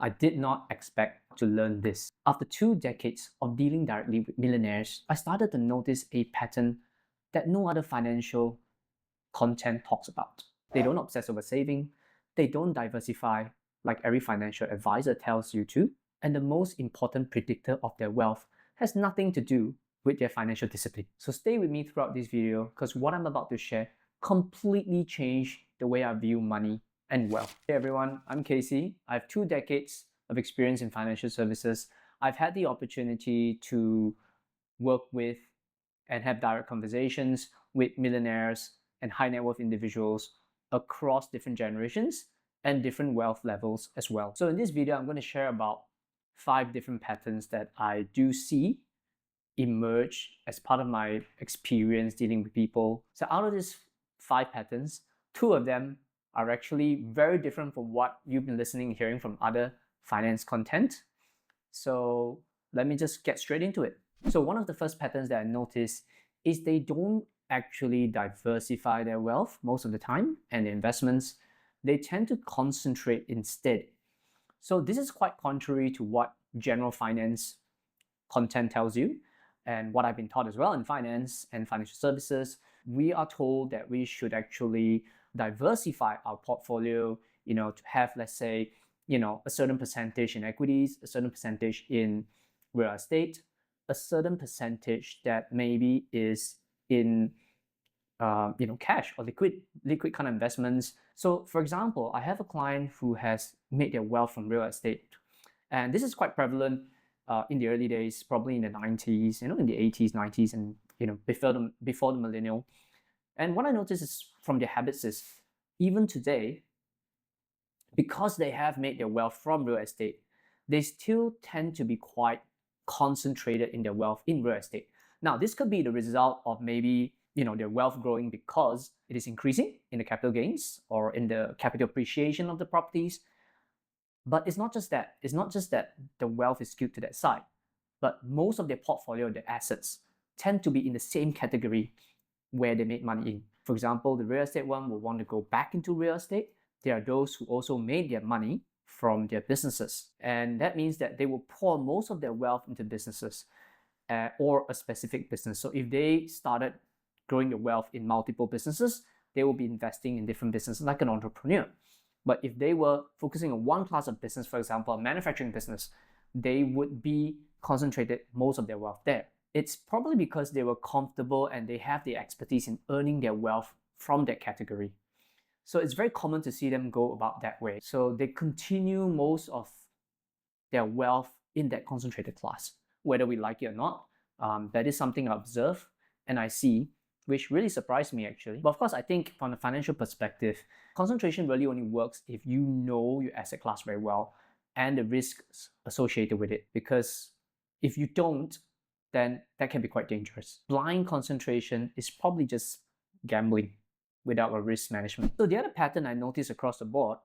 I did not expect to learn this. After 2 decades of dealing directly with millionaires, I started to notice a pattern that no other financial content talks about. They don't obsess over saving, they don't diversify like every financial advisor tells you to, and the most important predictor of their wealth has nothing to do with their financial discipline. So stay with me throughout this video because what I'm about to share completely changed the way I view money and wealth. Hey everyone, I'm Casey. I have 2 decades of experience in financial services. I've had the opportunity to work with and have direct conversations with millionaires and high net worth individuals across different generations and different wealth levels as well. So in this video, I'm going to share about 5 different patterns that I do see emerge as part of my experience dealing with people. So out of these 5 patterns, 2 of them are actually very different from what you've been listening and hearing from other finance content. So let me just get straight into it. So one of the first patterns that I notice is they don't actually diversify their wealth most of the time and their investments. They tend to concentrate instead. So this is quite contrary to what general finance content tells you and what I've been taught as well in finance and financial services. We are told that we should actually diversify our portfolio, to have, let's say, a certain percentage in equities, a certain percentage in real estate, a certain percentage that maybe is in cash or liquid kind of investments. So for example, I have a client who has made their wealth from real estate, and this is quite prevalent in the early days, probably in the 90s, in the 80s, 90s, and before the millennial. And what I notice is from their habits is even today, because they have made their wealth from real estate, they still tend to be quite concentrated in their wealth in real estate. Now, this could be the result of maybe their wealth growing because it is increasing in the capital gains or in the capital appreciation of the properties. But it's not just that. It's not just that the wealth is skewed to that side, but most of their portfolio, their assets, tend to be in the same category where they made money in. For example, the real estate one will want to go back into real estate. There are those who also made their money from their businesses. And that means that they will pour most of their wealth into businesses or a specific business. So if they started growing their wealth in multiple businesses, they will be investing in different businesses like an entrepreneur. But if they were focusing on one class of business, for example, a manufacturing business, they would be concentrated most of their wealth there. It's probably because they were comfortable and they have the expertise in earning their wealth from that category. So it's very common to see them go about that way. So they continue most of their wealth in that concentrated class, whether we like it or not. That is something I observe and I see, which really surprised me actually. But of course, I think from a financial perspective, concentration really only works if you know your asset class very well and the risks associated with it. Because if you don't, then that can be quite dangerous. Blind concentration is probably just gambling without a risk management. So the other pattern I notice across the board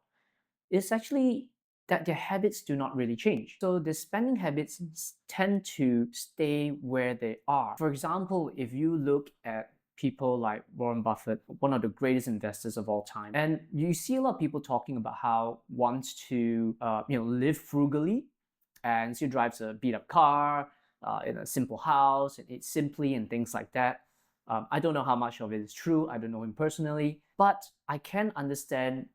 is actually that their habits do not really change. So the spending habits tend to stay where they are. For example, if you look at people like Warren Buffett, one of the greatest investors of all time, and you see a lot of people talking about how wants to live frugally, and he drives a beat up car, in a simple house, and eats simply and things like that. I don't know how much of it is true. I don't know him personally, but I can understand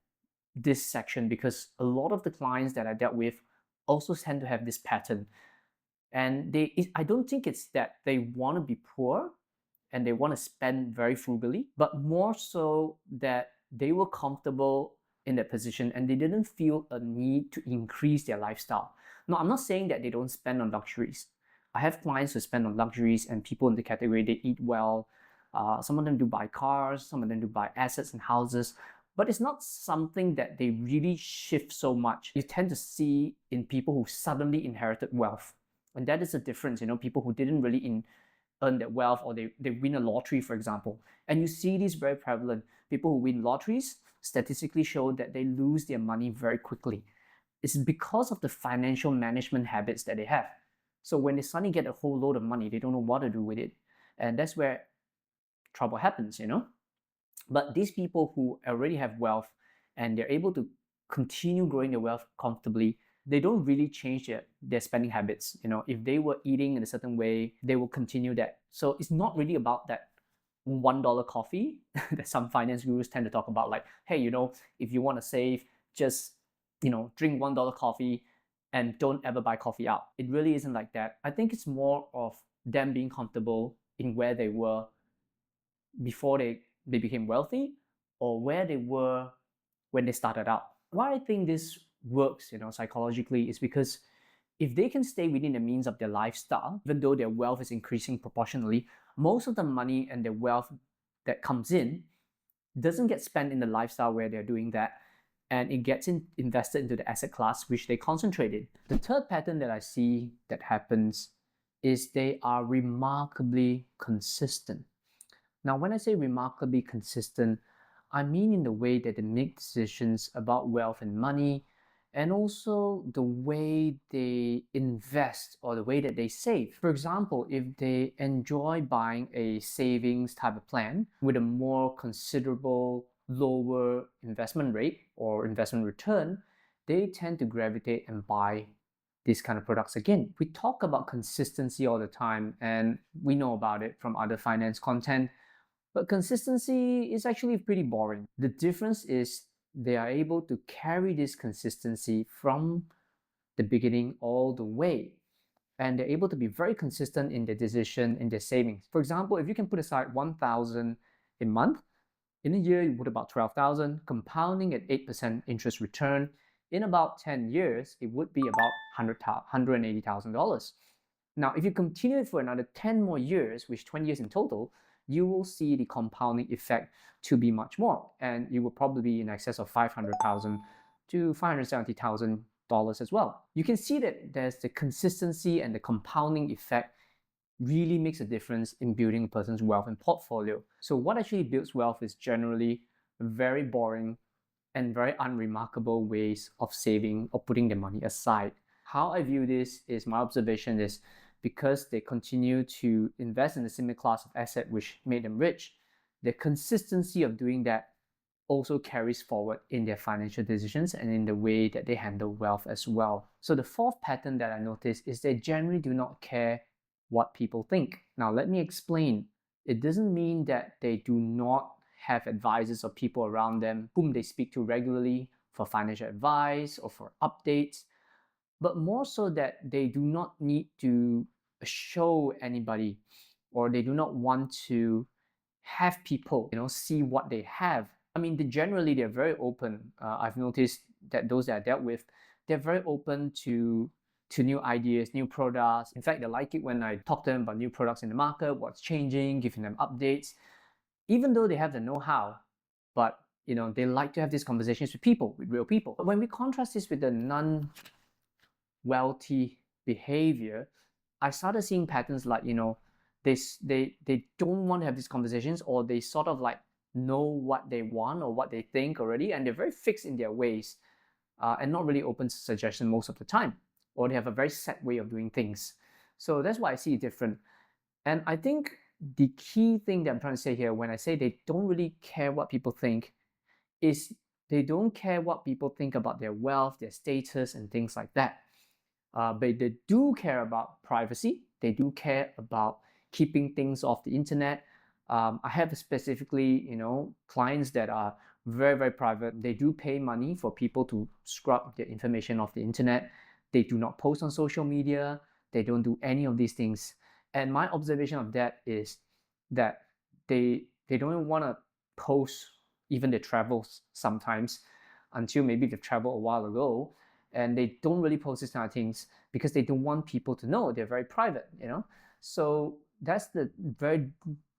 this section because a lot of the clients that I dealt with also tend to have this pattern. And I don't think it's that they want to be poor and they want to spend very frugally, but more so that they were comfortable in that position and they didn't feel a need to increase their lifestyle. No, I'm not saying that they don't spend on luxuries. I have clients who spend on luxuries and people in the category, they eat well. Some of them do buy cars, some of them do buy assets and houses, but it's not something that they really shift so much. You tend to see in people who suddenly inherited wealth. And that is the difference, people who didn't really earn that wealth, or they win a lottery, for example. And you see this very prevalent. People who win lotteries statistically show that they lose their money very quickly. It's because of the financial management habits that they have. So when they suddenly get a whole load of money, they don't know what to do with it. And that's where trouble happens, But these people who already have wealth and they're able to continue growing their wealth comfortably, they don't really change their spending habits. If they were eating in a certain way, they will continue that. So it's not really about that $1 coffee that some finance gurus tend to talk about, like, hey, if you want to save, just drink $1 coffee and don't ever buy coffee out. It really isn't like that. I think it's more of them being comfortable in where they were before they became wealthy, or where they were when they started out. Why I think this works, psychologically, is because if they can stay within the means of their lifestyle, even though their wealth is increasing proportionally, most of the money and the wealth that comes in doesn't get spent in the lifestyle where they're doing that, and it gets invested into the asset class which they concentrate in. The third pattern that I see that happens is they are remarkably consistent. Now, when I say remarkably consistent, I mean in the way that they make decisions about wealth and money, and also the way they invest or the way that they save. For example, if they enjoy buying a savings type of plan with a more considerable lower investment rate or investment return, they tend to gravitate and buy these kind of products again. We talk about consistency all the time, and we know about it from other finance content, but consistency is actually pretty boring. The difference is they are able to carry this consistency from the beginning all the way. And they're able to be very consistent in their decision, in their savings. For example, if you can put aside 1,000 a month, in a year you put about 12,000, compounding at 8% interest return. In about 10 years, it would be about $180,000. Now, if you continue it for another 10 more years, which 20 years in total, you will see the compounding effect to be much more, and you will probably be in excess of $500,000 to $570,000 as well. You can see that there's the consistency, and the compounding effect really makes a difference in building a person's wealth and portfolio. So what actually builds wealth is generally very boring and very unremarkable ways of saving or putting their money aside. How I view this is, my observation is, because they continue to invest in a similar class of asset which made them rich, the consistency of doing that also carries forward in their financial decisions and in the way that they handle wealth as well. So the fourth pattern that I notice is they generally do not care what people think. Now, let me explain. It doesn't mean that they do not have advisors or people around them whom they speak to regularly for financial advice or for updates, but more so that they do not need to show anybody, or they do not want to have people see what they have. I mean, generally they're very open. I've noticed that those that I dealt with, they're very open to new ideas, new products. In fact, they like it when I talk to them about new products in the market, what's changing, giving them updates, even though they have the know-how. But they like to have these conversations with people, with real people. But when we contrast this with the non-wealthy behavior, I started seeing patterns like, they don't want to have these conversations, or they sort of like know what they want or what they think already, and they're very fixed in their ways, and not really open to suggestion most of the time, or they have a very set way of doing things. So that's why I see it different. And I think the key thing that I'm trying to say here, when I say they don't really care what people think, is they don't care what people think about their wealth, their status, and things like that. But they do care about privacy. They do care about keeping things off the internet. I have specifically, clients that are very, very private. They do pay money for people to scrub their information off the internet. They do not post on social media. They don't do any of these things. And my observation of that is that they don't want to post even their travels sometimes, until maybe they've traveled a while ago, and they don't really post these kind of things because they don't want people to know. They're very private, So that's the very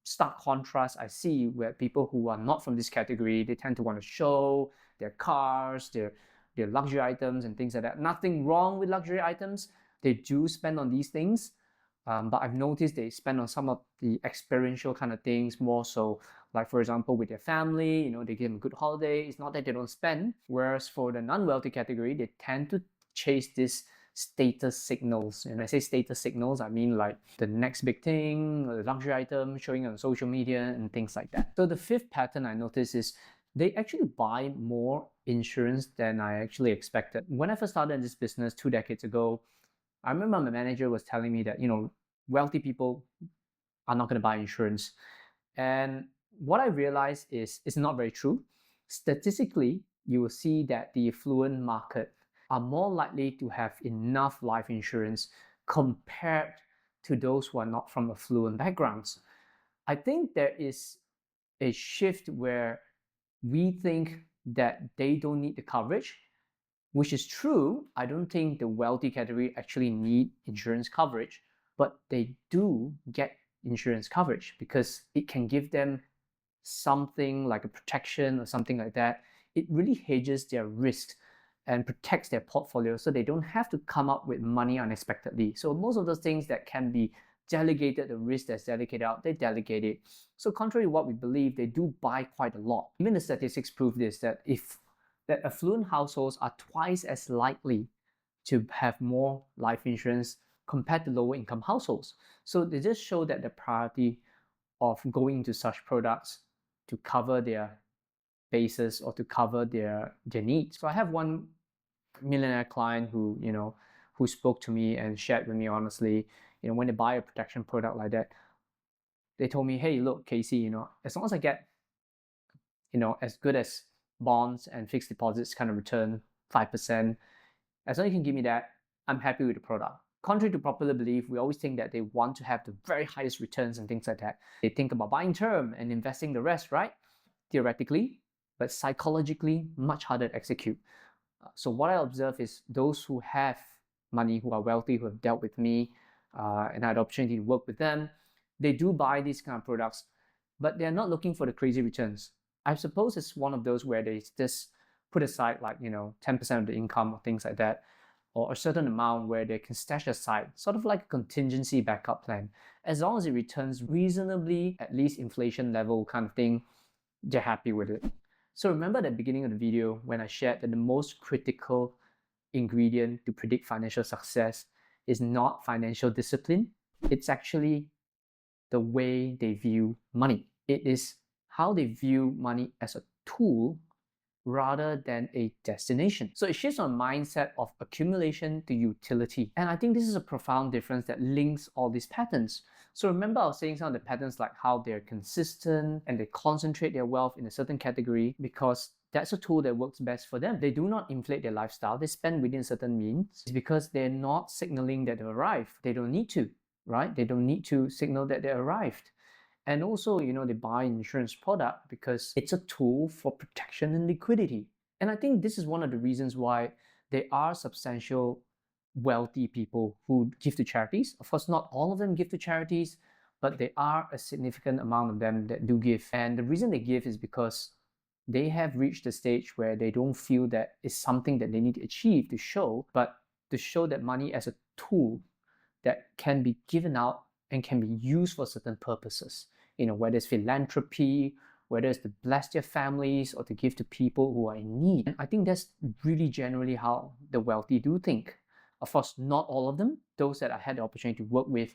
stark contrast I see, where people who are not from this category, they tend to want to show their cars, their luxury items and things like that. Nothing wrong with luxury items. They do spend on these things, but I've noticed they spend on some of the experiential kind of things more so. Like, for example, with their family, they give them a good holiday. It's not that they don't spend. Whereas for the non-wealthy category, they tend to chase this status signals. And when I say status signals, I mean like the next big thing, the luxury item, showing on social media and things like that. So the fifth pattern I notice is they actually buy more insurance than I actually expected. When I first started in this business 2 decades ago, I remember my manager was telling me that, wealthy people are not going to buy insurance. And what I realized is it's not very true. Statistically, you will see that the affluent market are more likely to have enough life insurance compared to those who are not from affluent backgrounds. I think there is a shift where we think that they don't need the coverage, which is true. I don't think the wealthy category actually need insurance coverage, but they do get insurance coverage because it can give them something like a protection or something like that. It really hedges their risks and protects their portfolio so they don't have to come up with money unexpectedly. So most of those things that can be delegated, the risk that's delegated out, they delegate it. So contrary to what we believe, they do buy quite a lot. Even the statistics prove this, that affluent households are twice as likely to have more life insurance compared to lower income households. So they just show that the priority of going to such products to cover their bases or to cover their needs. So I have one millionaire client who spoke to me and shared with me honestly, when they buy a protection product like that, they told me, hey, look, Casey, as long as I get, as good as bonds and fixed deposits kind of return 5%, as long as you can give me that, I'm happy with the product. Contrary to popular belief, we always think that they want to have the very highest returns and things like that. They think about buying term and investing the rest, right? Theoretically, but psychologically, much harder to execute. So what I observe is those who have money, who are wealthy, who have dealt with me, and I had the opportunity to work with them, they do buy these kind of products, but they're not looking for the crazy returns. I suppose it's one of those where they just put aside 10% of the income or things like that, or a certain amount where they can stash aside, sort of like a contingency backup plan. As long as it returns reasonably, at least inflation level kind of thing, they're happy with it. So remember at the beginning of the video when I shared that the most critical ingredient to predict financial success is not financial discipline. It's actually the way they view money. It is how they view money as a tool rather than a destination. So it shifts on mindset of accumulation to utility. And I think this is a profound difference that links all these patterns. So remember I was saying some of the patterns like how they're consistent and they concentrate their wealth in a certain category because that's a tool that works best for them. They do not inflate their lifestyle. They spend within certain means. It's because they're not signaling that they've arrived. They don't need to, right? They don't need to signal that they arrived. And also, they buy an insurance product because it's a tool for protection and liquidity. And I think this is one of the reasons why there are substantial wealthy people who give to charities. Of course, not all of them give to charities, but there are a significant amount of them that do give. And the reason they give is because they have reached a stage where they don't feel that it's something that they need to achieve to show, but to show that money as a tool that can be given out and can be used for certain purposes. Whether it's philanthropy, whether it's to bless their families or to give to people who are in need. And I think that's really generally how the wealthy do think. Of course, not all of them. Those that I had the opportunity to work with,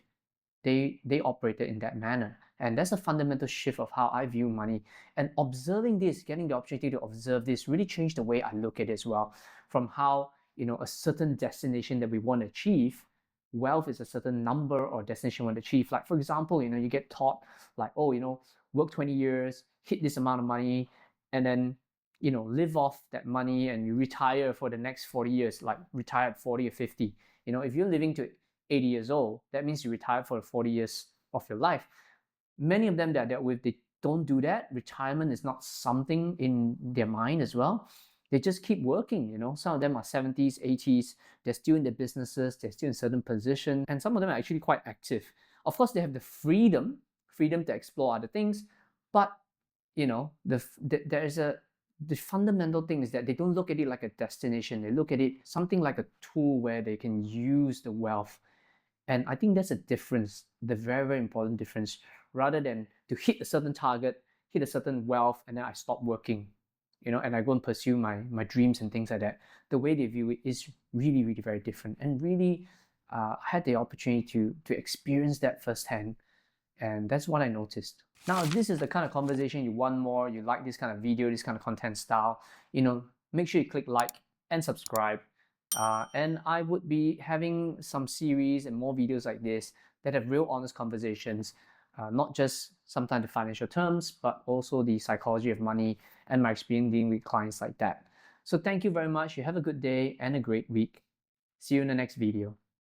they operated in that manner. And that's a fundamental shift of how I view money. And observing this, getting the opportunity to observe this really changed the way I look at it as well. From how, a certain destination that we want to achieve, wealth is a certain number or destination you want to achieve. Like, for example, you get taught like, work 20 years, hit this amount of money, and then, live off that money and you retire for the next 40 years, like retire at 40 or 50. If you're living to 80 years old, that means you retire for 40 years of your life. Many of them that I dealt with, they don't do that. Retirement is not something in their mind as well. They just keep working, Some of them are 70s, 80s, they're still in their businesses, they're still in certain positions, and some of them are actually quite active. Of course, they have the freedom to explore other things, but the fundamental thing is that they don't look at it like a destination. They look at it something like a tool where they can use the wealth. And I think that's a difference, the very, very important difference, rather than to hit a certain target, hit a certain wealth, and then I stop working, and I go and pursue my dreams and things like that. The way they view it is really, really very different. And really, I had the opportunity to experience that firsthand. And that's what I noticed. Now, if this is the kind of conversation you want more, you like this kind of video, this kind of content style, make sure you click like and subscribe. And I would be having some series and more videos like this that have real honest conversations, not just sometimes the financial terms, but also the psychology of money and my experience dealing with clients like that. So thank you very much. You have a good day and a great week. See you in the next video.